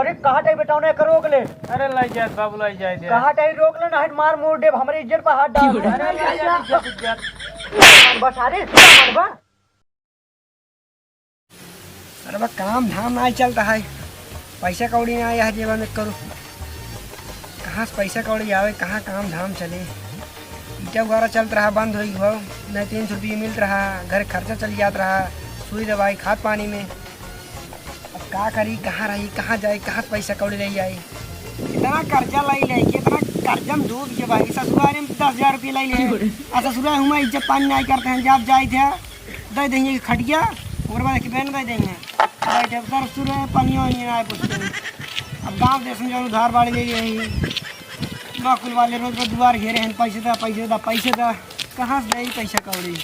अरे कहाँ टाइम बेटा उन्हें रोक ले। अरे लाई जाए बाबू लाई जाए दे। कहाँ टाइम रोक ले ना मार मोड़ दे हमारी इज्जत पर हाथ डाल। अरे लाई जाए इज्जत। बस अरे अरे बा काम धाम नहीं चलता है, पैसा कौड़ी नहीं आया है जेब में करूँ कहाँ से पैसा कौड़ी आवे, कहाँ काम धाम चले। ईटा वगैरह चलता रहा बंद हो गई नहीं 300 रुपये मिल रहा, घर खर्चा चल जाता रहा, सुई दवाई खाद पानी में। अब क्या करी, कहाँ रही, कहाँ जाए, कहाँ से पैसा कौड़ी ले जाए। इतना कर्जा लाई इतना कर्जा में डूब के भाई ससुराल में 10,000 रुपये लाई ले। ससुराल हम इज्जत पानी नहीं करते हैं, जब जाए थे दे देंगे खटिया और बाद बहन दे देंगे सर शुरू में पानी नहीं आए पूछते। अब गाँव देश में जो उधार बाड़ी ले रही नौकुल वाले रोज रोज दुआर घेरे हैं, पैसे था कहाँ से जाए पैसा कौड़ी।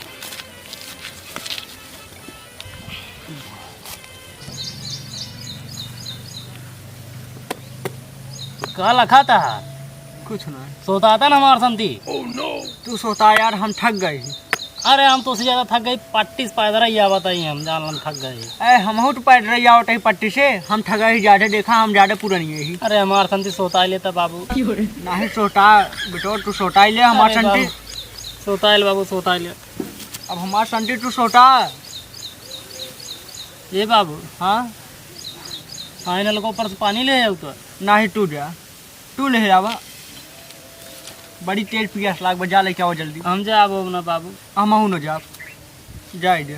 कहा लखाता है कुछ ना सोता आता ना हमारे संती। तू सोता यार, हम थक गए। अरे हम तो उससे ज्यादा थक गई, पट्टी से पैदल ही बताइए हम जान हम थक गए। हम तो पैर रही आओ पट्टी से, हम थका ही ज्यादा देखा, हम ज्यादा पूरा नहीं है। अरे हमारे संती सोता ही लेता बाबू। नहीं सोता बेटो, तू सोता ही ले हमारे संती। सोता ही बाबू सोता ही ले। अब हमारे संती तू सोता ये बाबू। हाँ हाँ नल को ऊपर से पानी ले जाओ तो नहीं तू जा, तू ले आवा। बड़ी तेज पियास लाग बजा लेके आओ जल्दी। हम जाब ना बाबू। हम न जाब जाए दे,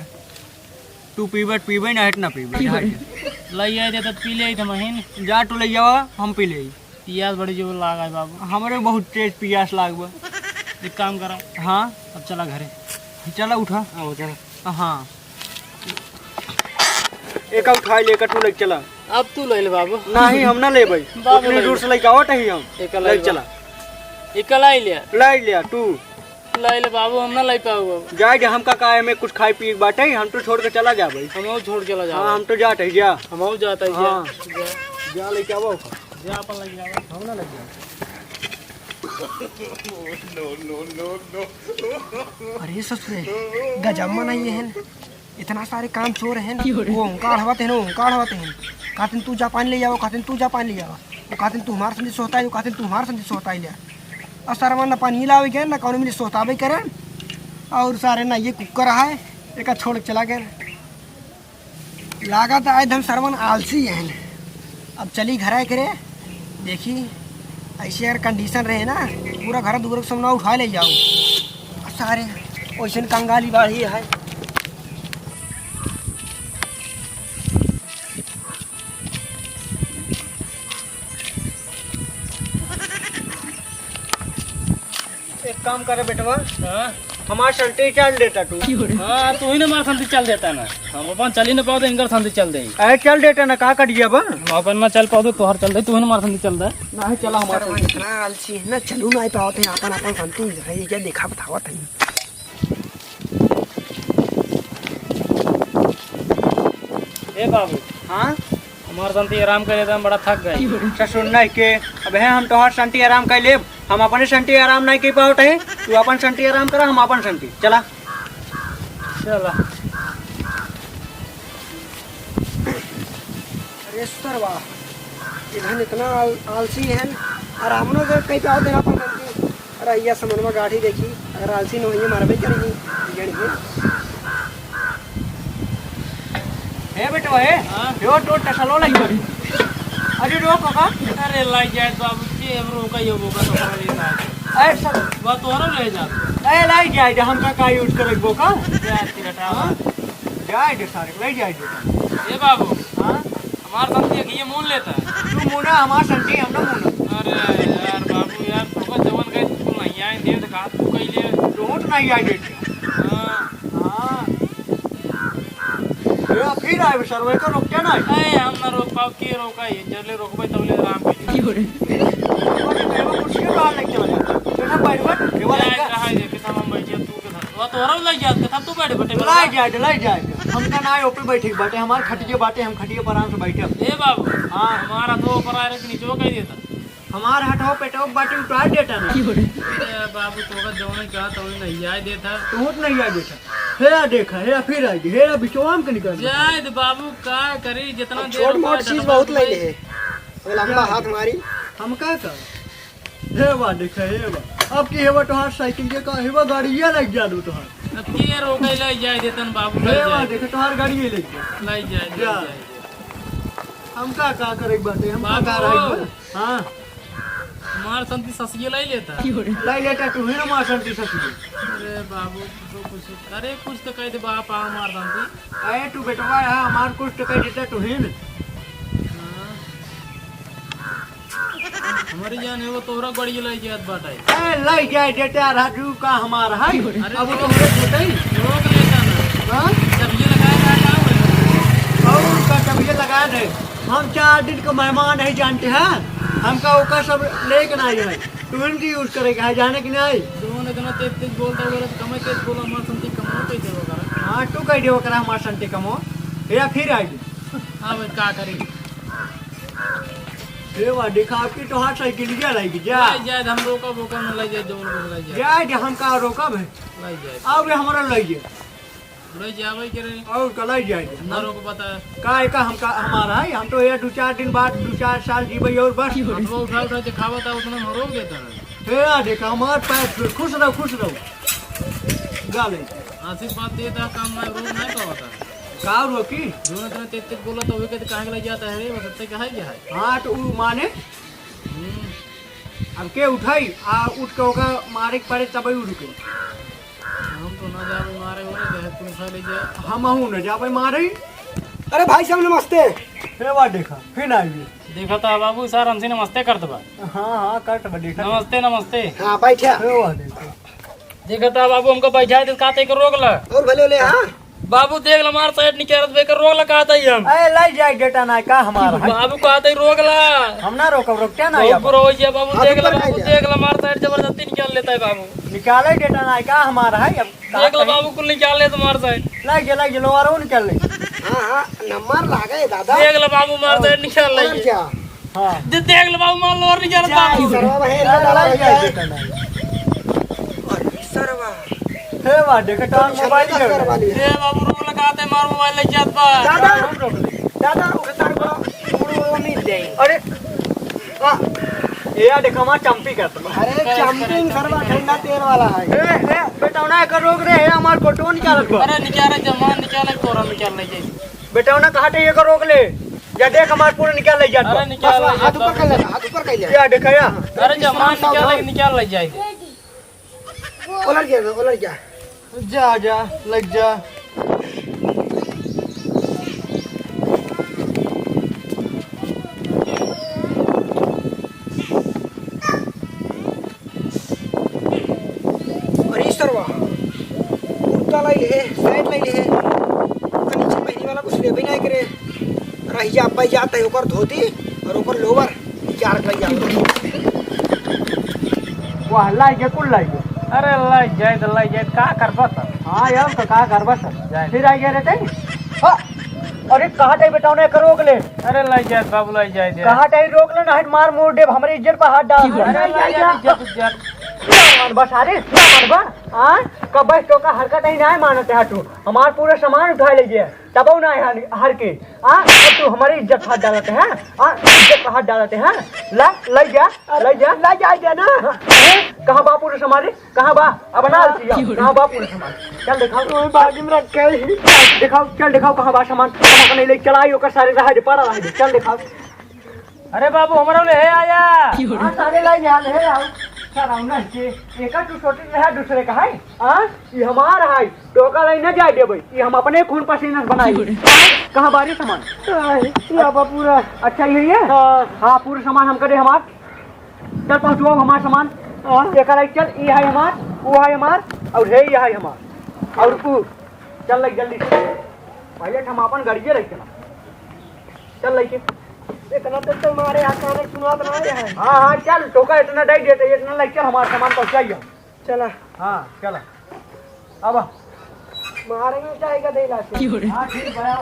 तू पीबे ना ना पीबे लई आए दे तो पी ले थे महीन। जा तू ले जावा, हम पी ले। पियास बड़ी जो लाग है बाबू, हमारे बहुत तेज पियास लाग। एक काम करा। हाँ अब चला घरे, चला उठा। चला। हाँ एक उठा लेकर तू ले चला। अब तू ले ले बाबू। नहीं हम ना ले भाई, उतनी दूर से लेके आवत ही हम ले चला। इकला ही लिया ले लिया तू लाई ले बाबू, हम ना लाई पाऊ बाबू। जाए जा, हम का काहे में कुछ खाई पी बाटे, हम तो छोड़ के चला जा भाई। हम छोड़ चला जा। हाँ हम तो जाते ही जा, हम जाता है। हाँ। जा जा लेके आवो, जा अपन लग जाओ। हम ना लग जा। अरे ससुरे गजम्मा नहीं है, इतना सारे काम चोर हैं। वो ओंकार हवाते हैं, ओंकार हवाते हैं। कहते तू जा पानी ले जाओ, कहते तू जा पानी ले जाओ, वो कहते तू हमारे संदेश सोता है, कहते तू हमारे संदेश सोता ही ले। और सारा ना पानी लावे गए ना कौन मिले सोताबे करे, और सारे ना ये कुकर है एक छोड़ के चला गया। लागत आए हम सरवन आलसी हैं। अब चली घर आए करे देखी, ऐसे अगर कंडीशन रहे ना पूरा घर दूर से ना उठा ले जाओ। सारे वैसे कंगाली बाढ़ी है। एक काम करे बेटवा, हमारे संती चल देता तू। हाँ तू ही ना हमारे संती चल देता ना, हम अपन चल ही ना पाओ तो इनकर संती चल दे। अरे चल देता ना, का कट गया बा अपन ना चल पाओ तो तोहर चल दे, तू ही ना हमारे संती चल दे। नहीं चला हमारा इतना आलसी है ना, चलू नहीं पाओ थे अपन अपन संती है क्या देखा बतावत है। ए बाबू। हाँ हमारे संती आराम कर लेता, हम बड़ा थक गए। सुनना के अब है हम तोहर संती आराम कर ले, हम अपने संती आराम नहीं कर पाओ है। तू अपन संती आराम करा, हम अपन संती चला चला। अरे सरवा इधर इतना आलसी है, आराम न कर कहीं पाओ देना अपन संती। अरे ये समझ में गाड़ी देखी, अगर आलसी न होइए मारबे करेगी है बेटो है। हाँ? यो तो टसलो लगी। अरे रो काका, अरे लाई जाए तो अब के हम रोका ही होगा तो हमारे लिए अरे सब वो तोहरो ले जा। ए लाई जाए दे, हम का यूज करे बोका जा तिरटा। जाए दे सारे लाई जाए दे। ए बाबू। हां हमारे संती ये मूल लेता है। तू मुना हमार संती हम ना मुना। अरे यार बाबू यार तो जवन गए तू नहीं आए दे का तू कह ले रोट नहीं आई दे। हां हां ये फिर आए सर्वे को रोक क्या नहीं। ए हम ना रोक पाओ के रोका है, जल्दी रोकबे तबले आराम कर। की हो रे वो कुछ के बाहर लग चला बेटा बैठ बैठ ये वाला रहा है कि हम बैठे तू के साथ वो तोहरो ले जा के तब तू बैठ बैठे लाई जाए हम का ना ऊपर बैठे बाटे, हमार खटिए बाटे, हम खटिए पर आराम से बैठे। ए बाबू। हां हमारा तो ऊपर आ रहे कि नीचे कह देता। हमार हटाओ पेटो बाटे उतार देता ना। ए बाबू तो का जवन कहा तो नहीं आए देता। तू नहीं आई बेटा हेरा देखा हेरा फिर आई हेरा बिचवाम के निकल जाए बाबू का करी जितना छोट मोट चीज बहुत ले ले। वो लंबा हाथ मारी। हम का कर हे बा देखे हे बा अब की हेवा तोहार साइकिल के का हेवा गाड़िया लग जा दो तोहार अब के रोके ले जाए देतन बाबू ले हे बा जाए देखे तोहार गाड़िए लग जा ले जाए ले जा। जाए हम का करे बाटे हम का बाबू। रही हां हमार संति ससिए ले लेता लाई लेटा तू है ना मां शांति ससुर अरे बाबू तो कुछ अरे कुछ तो कह दे बाप आ मार संति आए तू बेटवा है हमार कुछ तो कह देता तू है ना हमारी जान है वो तोहरा गड़ी ले जात बाटे ए लाई जाए देता राजू का हमार है अरे अब तो हमरे छोटे रोक लेता ना हां जब ये लगाया जाए और का तब ये लगा दे हम 4 दिन का मेहमान है जानते हैं हमका ओका सब लेके ना है तू इनकी यूज करेगा है जाने की नहीं दोनों जना तेज बोलता वगैरह तो कम तेज बोला हमार संति कम तो देबो करा हाँ तू कह देव करा हमार संते कमो या फिर आई हां भाई का करी हे वा देखा आपकी तो हाथ साइकिल जा लाएगी जा ले जाए हम रोका बोका न ले जाए जोन बोल ले जाए जा दे हम का रोकब है ले जाए अब हमारा ले जाए ले जावे करे और कल जाए ना रोक बता का का हम का हमारा है हम तो ये 2-4 दिन बाद 2-4 साल जीवे और बस वो उठा उठा के खावा था उतना में रोक देता है हे देखा हमार पैर खुश रहो गाले आशीर्वाद देता काम में रोक नहीं पाता का रोकी दोनों जना तेज बोला तो वे कहते कहां ले जाता है रे बस सत्य कहा क्या है हाँ तो उ माने अब के उठाई आ उठ के होगा मारे के पड़े तब उठ के हम तो ना जावे मारे हो रे तुम खा ले जाए हम हूं न जाबे मारे अरे भाई साहब नमस्ते। हे वा देखा फिर आइए देखा था बाबू सर हमसे नमस्ते कर दबा हाँ कट बा देखा नमस्ते नमस्ते हाँ बैठा हे वा देखा देखा था बाबू हमको बैठा दे काते के रोक ला और भले ले। हाँ बाबू देख ला मार साइड निकाल दे कर रोक ला कहता ही हम ए लाई जाए डेटा ना का हमारा है बाबू कहता ही रोक ला हम ना रोकते ना बहुत बुरा हो गया बाबू हाँ, देख ला ऊपर बाबू आ जा। देख ला मार साइड जबरदस्ती निकाल लेता है बाबू निकाले डेटा ना का हमारा है अब देख ला बाबू को निकाल ले तो मार साइड लाई लो आरो निकाल ले हाँ हाँ नंबर लागे दादा। देख ला बाबू मार साइड निकाल और ले क्या हां देख ला बाबू मार लो और निकाल बाबू सरवा है लाई जाए डेटा ना सरवा हे वा देखा टांग मोबाइल सरवा कर लिए। ए बाबू रोक लगाते मार मोबाइल ले जात बा दादा हम रोक ले दादा उतार को मिल जाए। अरे ये देखा हमारा चंपी करता अरे चैंपियन सरवा ठंडा तेल वाला है। ए बेटा ना कर रोक रे है हमार फोटो निकाल को अरे निकाल जमान निकाल तोरा निकाल ले जाए बेटा ना कहा ये कर रोक ले या देख हमार पूरा निकाल ले जा अरे निकाल ले हाथ ऊपर कर ले हाथ ऊपर कर ले। या देखा या अरे जमान निकाल ले जाए उलट गया जा लग जा अरे सरवा कुर्ता लाई है साइड लाई है नीचे पहनी वाला कुछ ले भी नहीं करे रही जा पाई जाता है ऊपर धोती और ऊपर लोवर चार कई जाता वाह लाई कुल लाई अरे लाई जाए का कर बस हाँ यार तो कहा घर बस फिर आई गए रहते हाँ, अरे कहा टाइम बेटा ने कर रोक ले अरे लाई जाए बाबू लाई जाए कहा टाइम रोक ले ना हट मार मोड़ दे हमारी इज्जत पर हाथ डाल दे। अरे जा मान बस अरे मान बा हां कब तो का हरकत ही ना मानते हटू हमार पूरा सामान उठा ले गया तब ना हर के हां तू हमारी इज्जत हाथ डालते हैं हां इज्जत पर हाथ डालते हैं ले जा ना कहां बा पूरा सामान कहां बा अब ना कहां बा पूरा सामान चल दिखाओ तो बागी में रख के दिखाओ कहां बा सामान कहां नहीं ले चलाई ओकर सारे रहा दे पड़ा रहा दे चल दिखाओ अरे बाबू हमारा ले आया हां सारे लाइन यहाँ ले आओ सर आउना के एका टू छोटे रहा दूसरे का है हां ये हमारा है टोका लाइन न जाए देबे ये हम अपने खून पसीना से बनाई कहां बारी सामान या पूरा अच्छा यही है हां पूरा सामान हम करे हमार चल पहुंचवाओ हमार सामान एका लाइन चल ये है हमार वो है हमार और है ये है हमार और तू चल लग जल्दी से पहले हम अपन गाड़िए रख चल लेके इतना तो मारे हाथ में सुना बना है। हाँ चल टोका इतना डाई देते इतना लग चल हमारा सामान पहुंचाइए चला हाँ चला अब मारेंगे जाएगा देला से। हाँ ठीक है